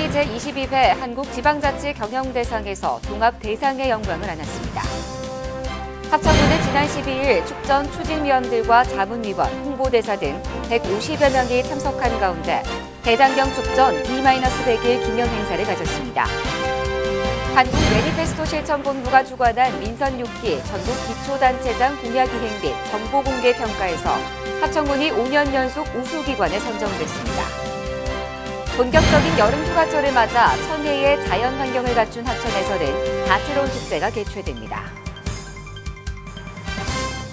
합천군이 제22회 한국지방자치 경영대상에서 종합대상의 영광을 안았습니다. 합천군은 지난 12일 축전 추진위원들과 자문위원, 홍보대사 등 150여 명이 참석한 가운데 대장경 축전 D-100일 기념 행사를 가졌습니다. 한국 매니페스토 실천본부가 주관한 민선 6기 전국 기초단체장 공약이행 및 정보공개 평가에서 합천군이 5년 연속 우수기관에 선정됐습니다. 본격적인 여름 휴가철을 맞아 천혜의 자연 환경을 갖춘 합천에서는 다채로운 축제가 개최됩니다.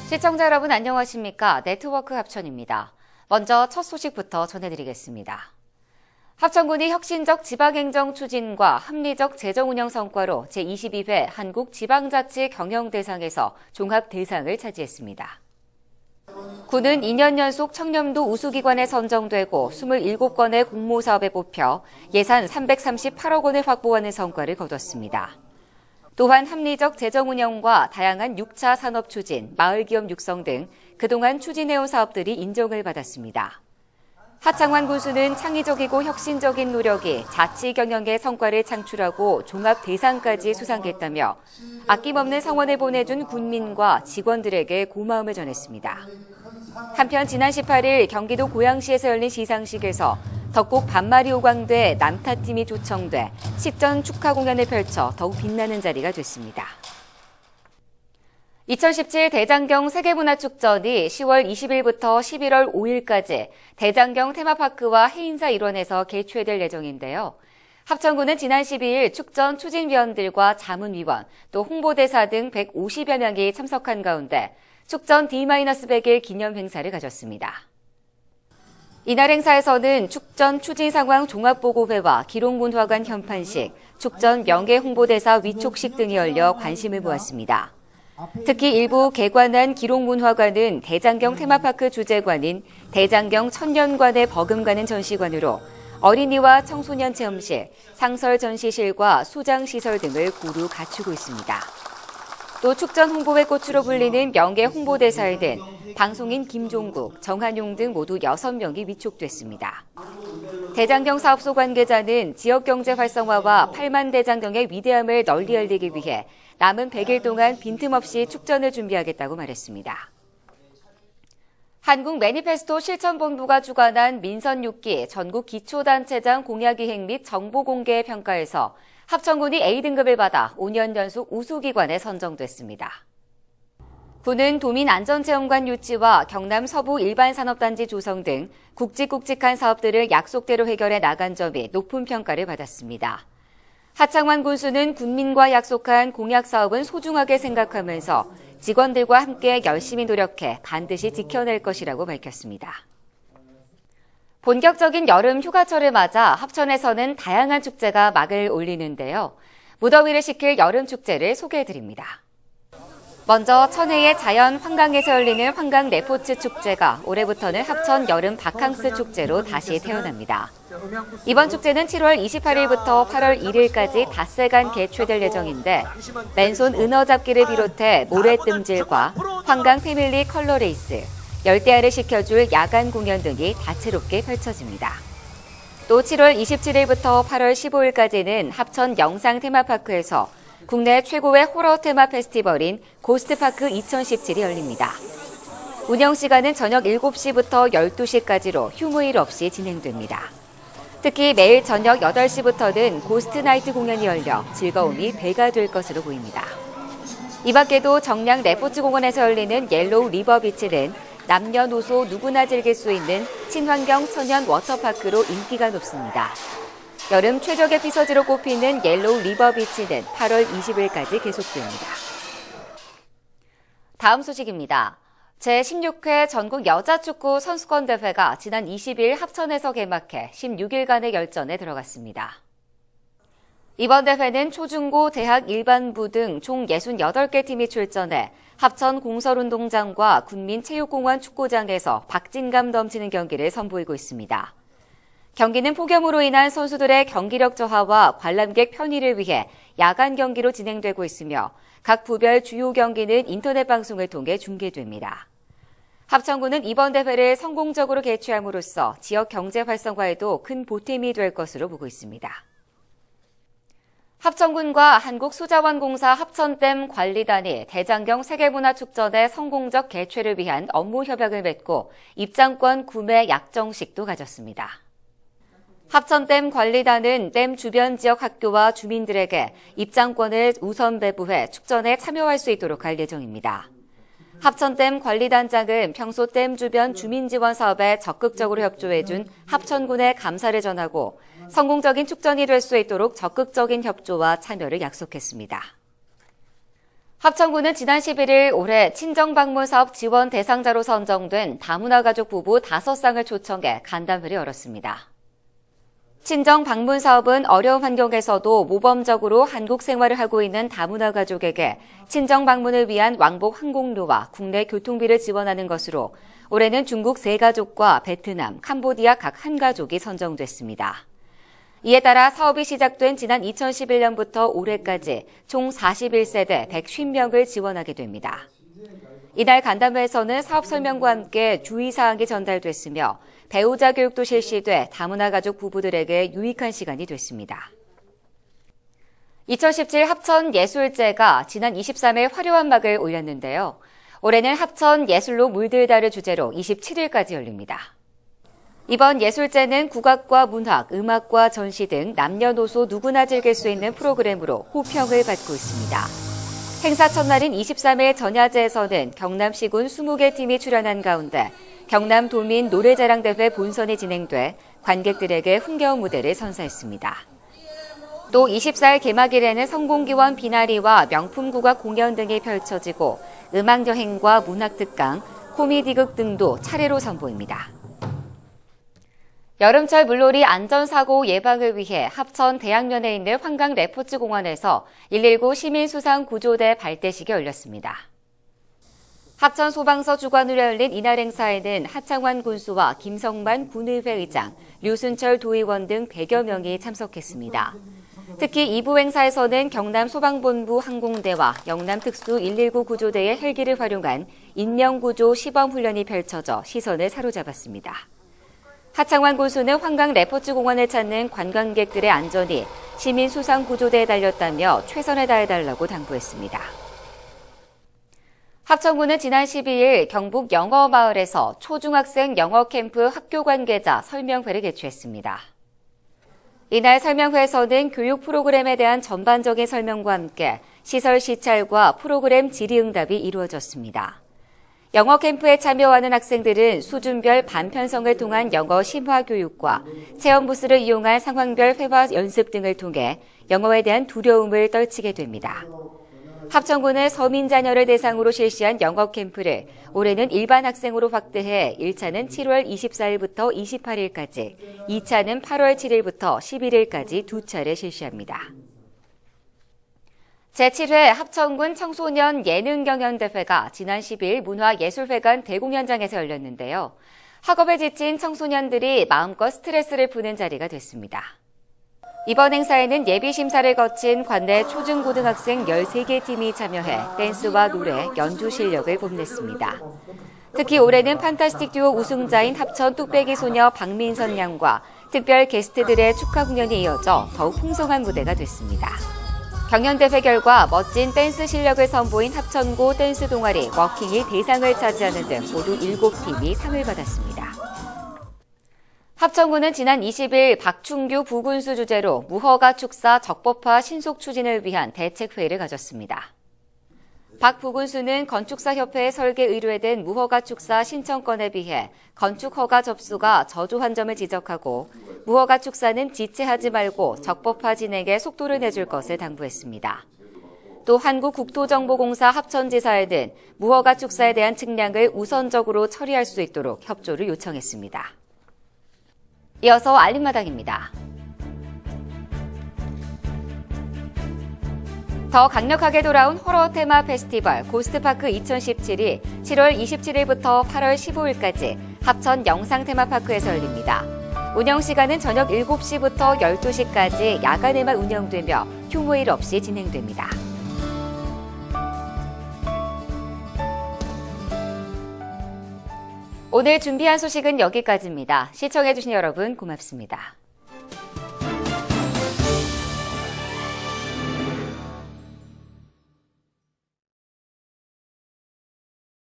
시청자 여러분 안녕하십니까? 네트워크 합천입니다. 먼저 첫 소식부터 전해드리겠습니다. 합천군이 혁신적 지방행정 추진과 합리적 재정운영 성과로 제22회 한국지방자치 경영대상에서 종합대상을 차지했습니다. 군은 2년 연속 청렴도 우수기관에 선정되고 27건의 공모사업에 뽑혀 예산 338억 원을 확보하는 성과를 거뒀습니다. 또한 합리적 재정운영과 다양한 6차 산업 추진, 마을기업 육성 등 그동안 추진해온 사업들이 인정을 받았습니다. 하창환 군수는 창의적이고 혁신적인 노력이 자치 경영의 성과를 창출하고 종합 대상까지 수상했다며 아낌없는 성원을 보내준 군민과 직원들에게 고마움을 전했습니다. 한편 지난 18일 경기도 고양시에서 열린 시상식에서 덕곡 반마리 오광대 남타팀이 초청돼 식전 축하 공연을 펼쳐 더욱 빛나는 자리가 됐습니다. 2017 대장경 세계문화축전이 10월 20일부터 11월 5일까지 대장경 테마파크와 해인사 일원에서 개최될 예정인데요. 합천군은 지난 12일 축전 추진위원들과 자문위원, 또 홍보대사 등 150여 명이 참석한 가운데 축전 D-100일 기념 행사를 가졌습니다. 이날 행사에서는 축전 추진상황 종합보고회와 기록문화관 현판식, 축전 명예홍보대사 위촉식 등이 열려 관심을 모았습니다. 특히 일부 개관한 기록문화관은 대장경 테마파크 주재관인 대장경 천년관의 버금가는 전시관으로 어린이와 청소년 체험실, 상설 전시실과 수장시설 등을 고루 갖추고 있습니다. 또 축전 홍보의 꽃으로 불리는 명예 홍보대사에 든 방송인 김종국, 정한용 등 모두 6명이 위촉됐습니다. 대장경 사업소 관계자는 지역경제 활성화와 8만 대장경의 위대함을 널리 알리기 위해 남은 100일 동안 빈틈없이 축전을 준비하겠다고 말했습니다. 한국 매니페스토 실천본부가 주관한 민선 6기 전국 기초단체장 공약이행 및 정보공개 평가에서 합천군이 A등급을 받아 5년 연속 우수기관에 선정됐습니다. 군은 도민안전체험관 유치와 경남 서부 일반산업단지 조성 등 굵직굵직한 사업들을 약속대로 해결해 나간 점이 높은 평가를 받았습니다. 하창환 군수는 군민과 약속한 공약 사업은 소중하게 생각하면서 직원들과 함께 열심히 노력해 반드시 지켜낼 것이라고 밝혔습니다. 본격적인 여름 휴가철을 맞아 합천에서는 다양한 축제가 막을 올리는데요. 무더위를 식힐 여름 축제를 소개해드립니다. 먼저 천혜의 자연 환강에서 열리는 환강 레포츠 축제가 올해부터는 합천 여름 바캉스 축제로 다시 태어납니다. 이번 축제는 7월 28일부터 8월 1일까지 닷새간 개최될 예정인데 맨손 은어잡기를 비롯해 모래뜸질과 환강 패밀리 컬러 레이스, 열대야를 식혀줄 야간 공연 등이 다채롭게 펼쳐집니다. 또 7월 27일부터 8월 15일까지는 합천 영상 테마파크에서 국내 최고의 호러 테마 페스티벌인 고스트파크 2017이 열립니다. 운영시간은 저녁 7시부터 12시까지로 휴무일 없이 진행됩니다. 특히 매일 저녁 8시부터는 고스트 나이트 공연이 열려 즐거움이 배가 될 것으로 보입니다. 이 밖에도 정량 레포츠 공원에서 열리는 옐로우 리버 비치는 남녀노소 누구나 즐길 수 있는 친환경 천연 워터파크로 인기가 높습니다. 여름 최적의 피서지로 꼽히는 옐로우 리버 비치는 8월 20일까지 계속됩니다. 다음 소식입니다. 제16회 전국 여자축구 선수권 대회가 지난 20일 합천에서 개막해 16일간의 열전에 들어갔습니다. 이번 대회는 초중고 대학 일반부 등 총 68개 팀이 출전해 합천 공설운동장과 군민체육공원 축구장에서 박진감 넘치는 경기를 선보이고 있습니다. 경기는 폭염으로 인한 선수들의 경기력 저하와 관람객 편의를 위해 야간 경기로 진행되고 있으며 각 부별 주요 경기는 인터넷 방송을 통해 중계됩니다. 합천군은 이번 대회를 성공적으로 개최함으로써 지역 경제 활성화에도 큰 보탬이 될 것으로 보고 있습니다. 합천군과 한국수자원공사 합천댐 관리단이 대장경 세계문화축전의 성공적 개최를 위한 업무 협약을 맺고 입장권 구매 약정식도 가졌습니다. 합천댐 관리단은 댐 주변 지역 학교와 주민들에게 입장권을 우선 배부해 축전에 참여할 수 있도록 할 예정입니다. 합천댐 관리단장은 평소 댐 주변 주민 지원 사업에 적극적으로 협조해준 합천군에 감사를 전하고 성공적인 축전이 될 수 있도록 적극적인 협조와 참여를 약속했습니다. 합천군은 지난 11일 올해 친정방문사업 지원 대상자로 선정된 다문화 가족 부부 5쌍을 초청해 간담회를 열었습니다. 친정 방문 사업은 어려운 환경에서도 모범적으로 한국 생활을 하고 있는 다문화 가족에게 친정 방문을 위한 왕복 항공료와 국내 교통비를 지원하는 것으로 올해는 중국 3가족과 베트남, 캄보디아 각 1가족이 선정됐습니다. 이에 따라 사업이 시작된 지난 2011년부터 올해까지 총 41세대 150명을 지원하게 됩니다. 이날 간담회에서는 사업 설명과 함께 주의사항이 전달됐으며 배우자 교육도 실시돼 다문화 가족 부부들에게 유익한 시간이 됐습니다. 2017 합천예술제가 지난 23일 화려한 막을 올렸는데요. 올해는 합천 예술로 물들다를 주제로 27일까지 열립니다. 이번 예술제는 국악과 문학, 음악과 전시 등 남녀노소 누구나 즐길 수 있는 프로그램으로 호평을 받고 있습니다. 행사 첫날인 23일 전야제에서는 경남시군 20개 팀이 출연한 가운데 경남도민 노래자랑대회 본선이 진행돼 관객들에게 흥겨운 무대를 선사했습니다. 또 24일 개막일에는 성공기원 비나리와 명품 국악 공연 등이 펼쳐지고 음악여행과 문학특강, 코미디극 등도 차례로 선보입니다. 여름철 물놀이 안전사고 예방을 위해 합천 대양면에 있는 환강 레포츠공원에서 119 시민수상구조대 발대식이 열렸습니다. 합천 소방서 주관으로 열린 이날 행사에는 하창환 군수와 김성만 군의회 의장, 류순철 도의원 등 100여 명이 참석했습니다. 특히 2부 행사에서는 경남소방본부 항공대와 영남특수 119 구조대의 헬기를 활용한 인명구조 시범훈련이 펼쳐져 시선을 사로잡았습니다. 하창환 군수는 환강 레포츠 공원을 찾는 관광객들의 안전이 시민수상구조대에 달렸다며 최선을 다해달라고 당부했습니다. 합천군은 지난 12일 경북 영어마을에서 초중학생 영어캠프 학교 관계자 설명회를 개최했습니다. 이날 설명회에서는 교육 프로그램에 대한 전반적인 설명과 함께 시설 시찰과 프로그램 질의응답이 이루어졌습니다. 영어 캠프에 참여하는 학생들은 수준별 반편성을 통한 영어 심화 교육과 체험 부스를 이용한 상황별 회화 연습 등을 통해 영어에 대한 두려움을 떨치게 됩니다. 합천군은 서민 자녀를 대상으로 실시한 영어 캠프를 올해는 일반 학생으로 확대해 1차는 7월 24일부터 28일까지, 2차는 8월 7일부터 11일까지 2차례 실시합니다. 제7회 합천군 청소년 예능경연대회가 지난 10일 문화예술회관 대공연장에서 열렸는데요. 학업에 지친 청소년들이 마음껏 스트레스를 푸는 자리가 됐습니다. 이번 행사에는 예비심사를 거친 관내 초중고등학생 13개 팀이 참여해 댄스와 노래, 연주 실력을 뽐냈습니다. 특히 올해는 판타스틱 듀오 우승자인 합천 뚝배기 소녀 박민선 양과 특별 게스트들의 축하 공연이 이어져 더욱 풍성한 무대가 됐습니다. 경연대회 결과 멋진 댄스 실력을 선보인 합천고 댄스 동아리 워킹이 대상을 차지하는 등 모두 7팀이 상을 받았습니다. 합천군은 지난 20일 박충규 부군수 주재로 무허가 축사 적법화 신속 추진을 위한 대책회의를 가졌습니다. 박 부군수는 건축사협회에 설계 의뢰된 무허가 축사 신청건에 비해 건축허가 접수가 저조한 점을 지적하고 무허가 축사는 지체하지 말고 적법화 진행에 속도를 내줄 것을 당부했습니다. 또 한국국토정보공사 합천지사에는 무허가 축사에 대한 측량을 우선적으로 처리할 수 있도록 협조를 요청했습니다. 이어서 알림마당입니다. 더 강력하게 돌아온 호러 테마 페스티벌 고스트파크 2017이 7월 27일부터 8월 15일까지 합천 영상테마파크에서 열립니다. 운영 시간은 저녁 7시부터 12시까지 야간에만 운영되며 휴무일 없이 진행됩니다. 오늘 준비한 소식은 여기까지입니다. 시청해주신 여러분 고맙습니다.